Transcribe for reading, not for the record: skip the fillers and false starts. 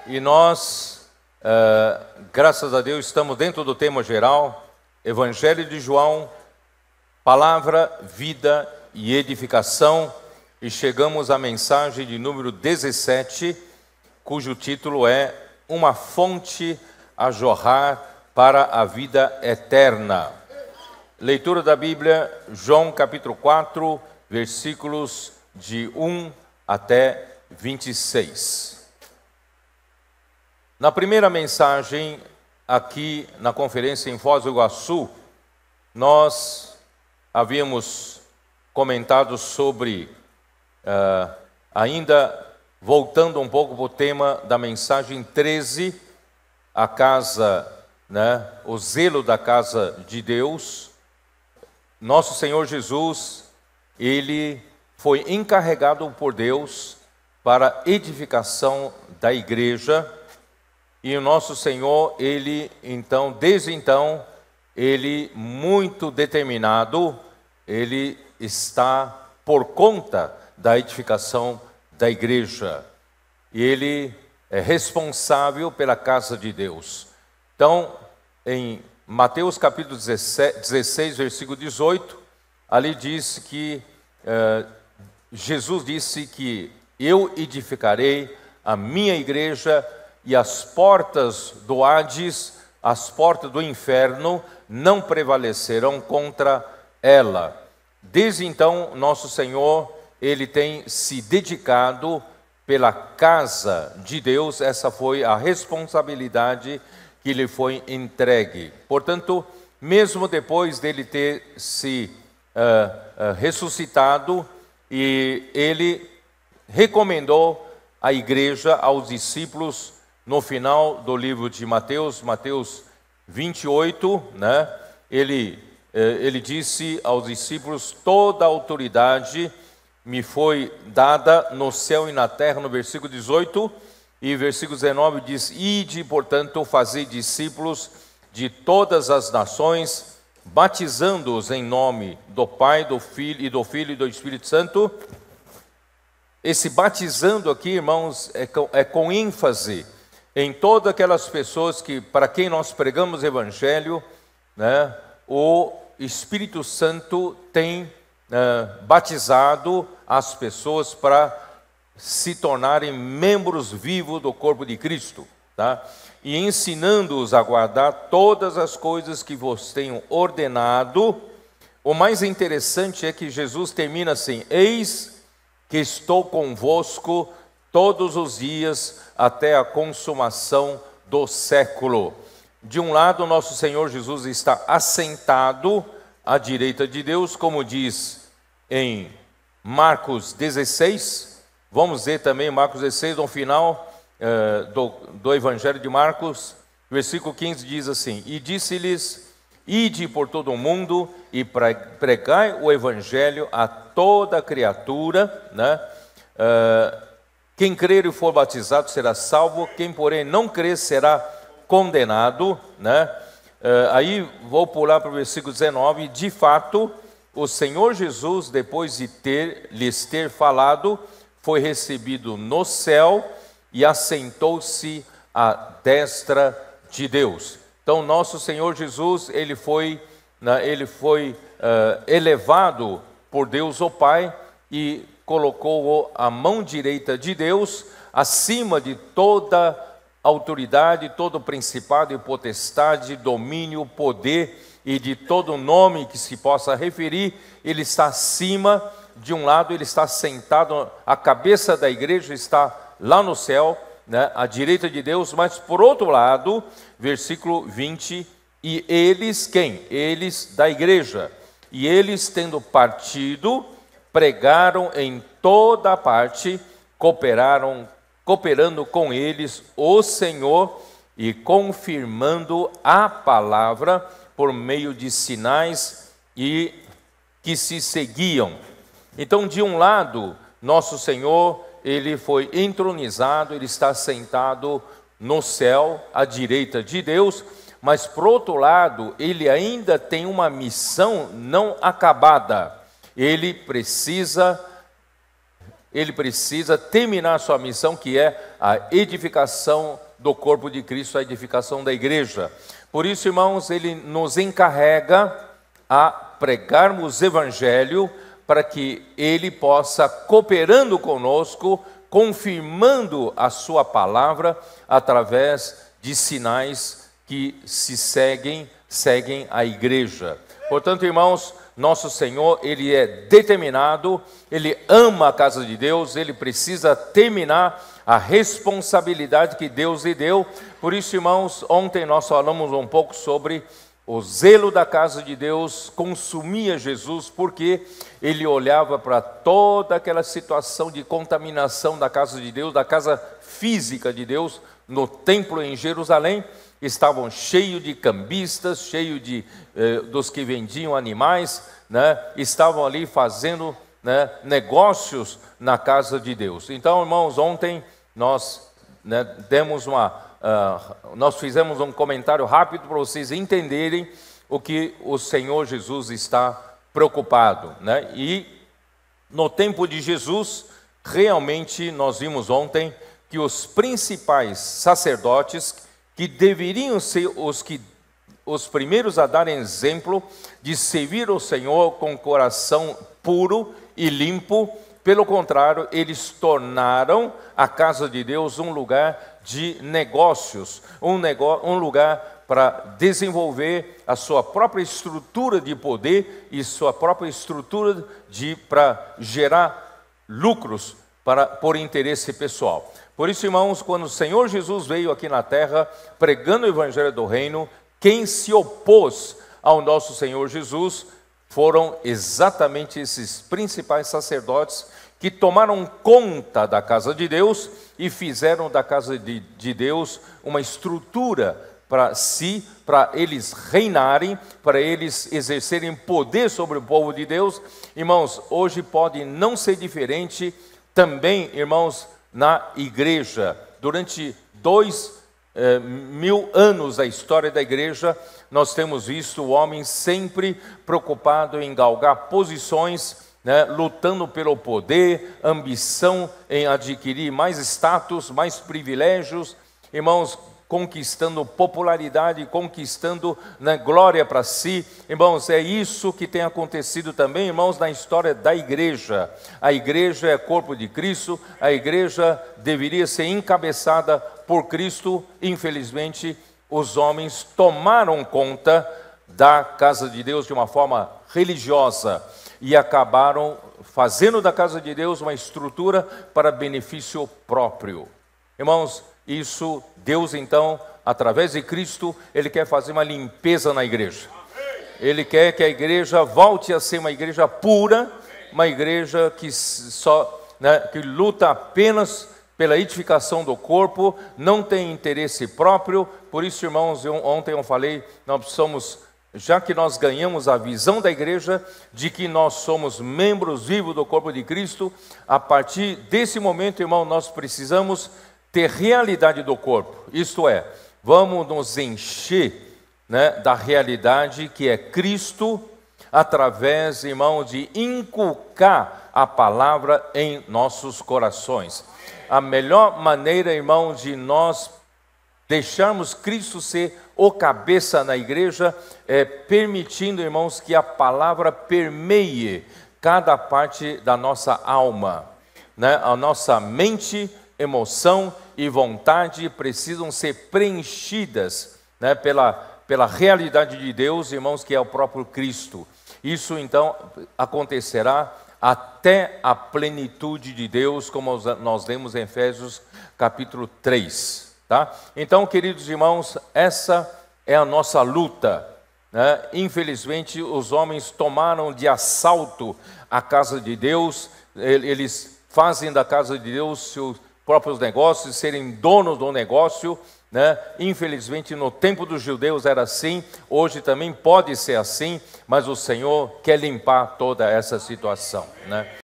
E nós, graças a Deus, estamos dentro do tema geral, Evangelho de João, Palavra, Vida e Edificação, e chegamos à mensagem de número 17, cujo título é Uma Fonte a Jorrar para a Vida Eterna. Leitura da Bíblia, João capítulo 4, versículos de 1 até 26. Na primeira mensagem, aqui na conferência em Foz do Iguaçu, nós havíamos comentado sobre, ainda voltando um pouco para o tema da mensagem 13, a casa, o zelo da casa de Deus. Nosso Senhor Jesus, Ele foi encarregado por Deus para a edificação da igreja. E o nosso Senhor, Ele então, desde então, Ele muito determinado, Ele está por conta da edificação da igreja. E Ele é responsável pela casa de Deus. Então, em Mateus capítulo 16, versículo 18, ali diz que Jesus disse que eu edificarei a minha igreja e as portas do Hades, as portas do inferno, não prevalecerão contra ela. Desde então, nosso Senhor, Ele tem se dedicado pela casa de Deus. Essa foi a responsabilidade que lhe foi entregue. Portanto, mesmo depois dele ter se ressuscitado, e ele recomendou à igreja, aos discípulos, no final do livro de Mateus 28, ele disse aos discípulos: toda a autoridade me foi dada no céu e na terra, no versículo 18, e versículo 19 diz: ide, portanto, fazei discípulos de todas as nações, batizando-os em nome do Pai, do Filho e do Espírito Santo. Esse batizando aqui, irmãos, é com ênfase em todas aquelas pessoas para quem nós pregamos o Evangelho, o Espírito Santo tem batizado as pessoas para se tornarem membros vivos do corpo de Cristo, e ensinando-os a guardar todas as coisas que vos tenho ordenado. O mais interessante é que Jesus termina assim: eis que estou convosco todos os dias até a consumação do século. De um lado, nosso Senhor Jesus está assentado à direita de Deus, como diz em Marcos 16. Vamos ver também Marcos 16, no final do Evangelho de Marcos, versículo 15 diz assim: e disse-lhes: ide por todo o mundo e pregai o Evangelho a toda criatura, quem crer e for batizado será salvo, quem porém não crer será condenado. Aí vou pular para o versículo 19. De fato, o Senhor Jesus, depois de lhes ter falado, foi recebido no céu e assentou-se à destra de Deus. Então, nosso Senhor Jesus, ele foi elevado por Deus o Pai e colocou a mão direita de Deus acima de toda autoridade, todo principado e potestade, domínio, poder e de todo nome que se possa referir. Ele está acima. De um lado, ele está sentado, a cabeça da igreja está lá no céu, à direita de Deus. Mas por outro lado, versículo 20, e eles, quem? Eles da igreja. E eles, tendo partido, pregaram em toda parte, cooperando com eles o Senhor e confirmando a palavra por meio de sinais e que se seguiam. Então, de um lado, nosso Senhor, ele foi entronizado, ele está sentado no céu, à direita de Deus, mas por outro lado, ele ainda tem uma missão não acabada. Ele precisa ele precisa terminar sua missão, que é a edificação do corpo de Cristo, a edificação da igreja. Por isso, irmãos, ele nos encarrega a pregarmos o evangelho, para que ele possa, cooperando conosco, confirmando a sua palavra através de sinais que seguem a igreja. Portanto, irmãos, nosso Senhor, ele é determinado, ele ama a casa de Deus, ele precisa terminar a responsabilidade que Deus lhe deu. Por isso, irmãos, ontem nós falamos um pouco sobre o zelo da casa de Deus consumia Jesus, porque ele olhava para toda aquela situação de contaminação da casa de Deus, da casa física de Deus, no templo em Jerusalém. Estavam cheios de cambistas, cheios dos que vendiam animais, né? Estavam ali fazendo, né, negócios na casa de Deus. Então, irmãos, ontem nós, né, nós fizemos um comentário rápido para vocês entenderem o que o Senhor Jesus está preocupado, né? E no tempo de Jesus, realmente nós vimos ontem que os principais sacerdotes, que deveriam ser os primeiros a darem exemplo de servir o Senhor com coração puro e limpo, pelo contrário, eles tornaram a casa de Deus um lugar de negócios, um lugar para desenvolver a sua própria estrutura de poder e sua própria estrutura para gerar lucros por interesse pessoal. Por isso, irmãos, quando o Senhor Jesus veio aqui na terra pregando o evangelho do reino, quem se opôs ao nosso Senhor Jesus foram exatamente esses principais sacerdotes que tomaram conta da casa de Deus e fizeram da casa de Deus uma estrutura para eles reinarem, para eles exercerem poder sobre o povo de Deus. Irmãos, hoje pode não ser diferente também, irmãos, na igreja. Durante 2000 anos da história da igreja, nós temos visto o homem sempre preocupado em galgar posições, né, lutando pelo poder, ambição em adquirir mais status, mais privilégios, irmãos, conquistando popularidade, conquistando, né, glória para si. Irmãos, é isso que tem acontecido também, irmãos, na história da igreja. A igreja é corpo de Cristo, a igreja deveria ser encabeçada por Cristo. Infelizmente, os homens tomaram conta da casa de Deus de uma forma religiosa e acabaram fazendo da casa de Deus uma estrutura para benefício próprio. Irmãos, isso, Deus então, através de Cristo, Ele quer fazer uma limpeza na igreja. Ele quer que a igreja volte a ser uma igreja pura, uma igreja que luta apenas pela edificação do corpo, não tem interesse próprio. Por isso, irmãos, ontem eu falei, nós precisamos, já que nós ganhamos a visão da igreja, de que nós somos membros vivos do corpo de Cristo, a partir desse momento, irmão, nós precisamos ter realidade do corpo, isto é, vamos nos encher, né, da realidade que é Cristo, através, irmão, de inculcar a palavra em nossos corações. A melhor maneira, irmão, de nós deixarmos Cristo ser o cabeça na igreja é permitindo, irmãos, que a palavra permeie cada parte da nossa alma, né? A nossa mente, emoção e vontade precisam ser preenchidas, né, pela realidade de Deus, irmãos, que é o próprio Cristo. Isso então acontecerá até a plenitude de Deus, como nós lemos em Efésios capítulo 3, tá? Então, queridos irmãos, essa é a nossa luta, né? Infelizmente, os homens tomaram de assalto a casa de Deus, eles fazem da casa de Deus seus próprios negócios, serem donos do negócio, né? Infelizmente, no tempo dos judeus era assim, hoje também pode ser assim, mas o Senhor quer limpar toda essa situação, né?